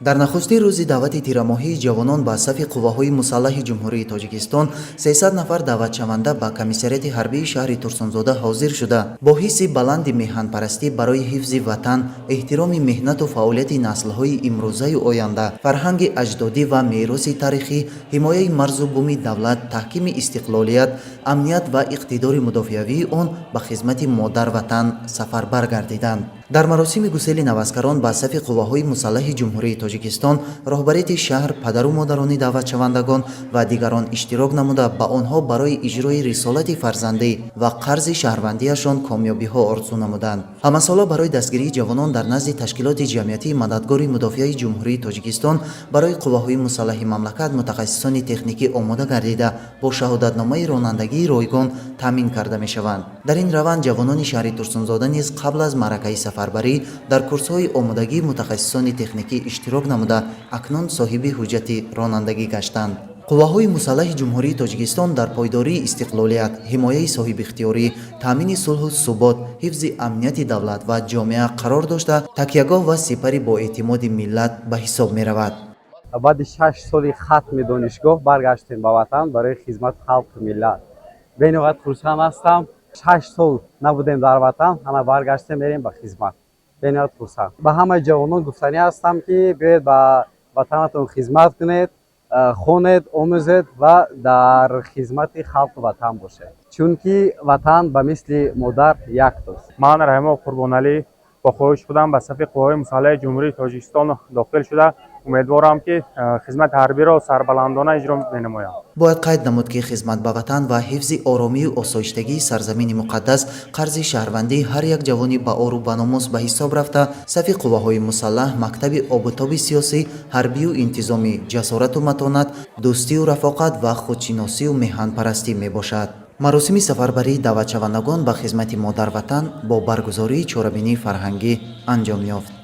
дар нахусти рӯзи даъвати тирамоҳии ҷавонон ба сафи қувваҳои мусаллаҳи ҷумҳурии Тоҷикистон 300 нафар даъватшаванда ба комиссарияти ҳарбии шаҳри Турсунзода ҳозир шуда, бо ҳисси баланди меҳанпарастӣ барои ҳифзи ватан, эҳтироми меҳнату фаъолияти наслҳои имрӯзаю оянда, фарҳанги аҷдодӣ ва мероси тарихӣ, ҳимояи марзу буми давлат, таҳкими истиқлолият, амният ва иқтидори мудофиавии он ба хизмати модар ватан сафарбар гардиданд. дар маросими гусели навазкарон ба сафи қувваҳои мусаллаҳи ҷумҳурии Тоҷикистон роҳбарияти шаҳр, падару модарони даъватшавандагон ва дигарон иштирок намуда ба онҳо барои иҷрои рисолати фарзандӣ ва қарзи шаҳрвандиашон комёбиҳо орзу намуданд. Ҳамасола барои дастгирии ҷавонон дар назди ташкилоти ҷамъиятии мададгори мудофиаи ҷумҳурии Тоҷикистон барои қувваҳои мусаллаҳи мамлакат мутахассисони техникӣ омода гардида бо шаҳодатномаи ронандагии ройгон таъмин карда мешаванд. дар ин раванд ҷавонони шаҳри Турсунзода низ қабл аз маъракаи сафарбарӣ дар курсҳои омодагии мутахассисони техникӣ иштирок намуда акнун соҳиби ҳуҷҷати ронандагӣ гаштанд. қувваҳои мусаллаҳи ҷумҳурии Тоҷикистон дар пойдории истиқлолият, ҳимояи соҳибихтиёрӣ, таъмини сулҳу субот, ҳифзи амнияти давлат ва ҷомеа қарор дошта, такягоҳ ва сипари боэътимоди миллат ба ҳисоб меравад. баъди 6 соли хатми донишгоҳ баргаштем ба ватан барои хизмат халқи миллат. бениҳоят хурсанд ҳастам. 6 сол набудем дар ватан, ҳана баргаштем мерем ба хизмат. бениҳоят хурсанд. ба ҳамаи ҷавонон гуфтанӣ ҳастам ки биёед ба ватанатон хизмат кунед, хонед, омӯзед ва дар хизмати халқи ватан бошед. чунки ватан ба мисли модар яктост. ман Раҳимов Қурбоналӣ бо хоҳиш будам ба сафи қувваҳои мусаллаҳи ҷумҳурии Тоҷикистон дохил шуда, умедворам ки хизмати ҳарбиро сарбаландона иҷро менамоям. бояд қайд намуд ки хизмат ба ватан ва ҳифзи оромию осоиштагии сарзамини муқаддас қарзи шаҳрвандии ҳар як ҷавони ба ору ба номус ба ҳисоб рафта, сафи қувваҳои мусаллаҳ мактаби обутоби сиёсӣ, ҳарбию интизомӣ, ҷасорату матонат, дӯстию рафоқат ва худшиносию меҳанпарастӣ мебошад. маросими сафарбарии даъватшавандагон ба хизмати модар ватан бо баргузории чорабинии фарҳангӣ анҷом ёфт.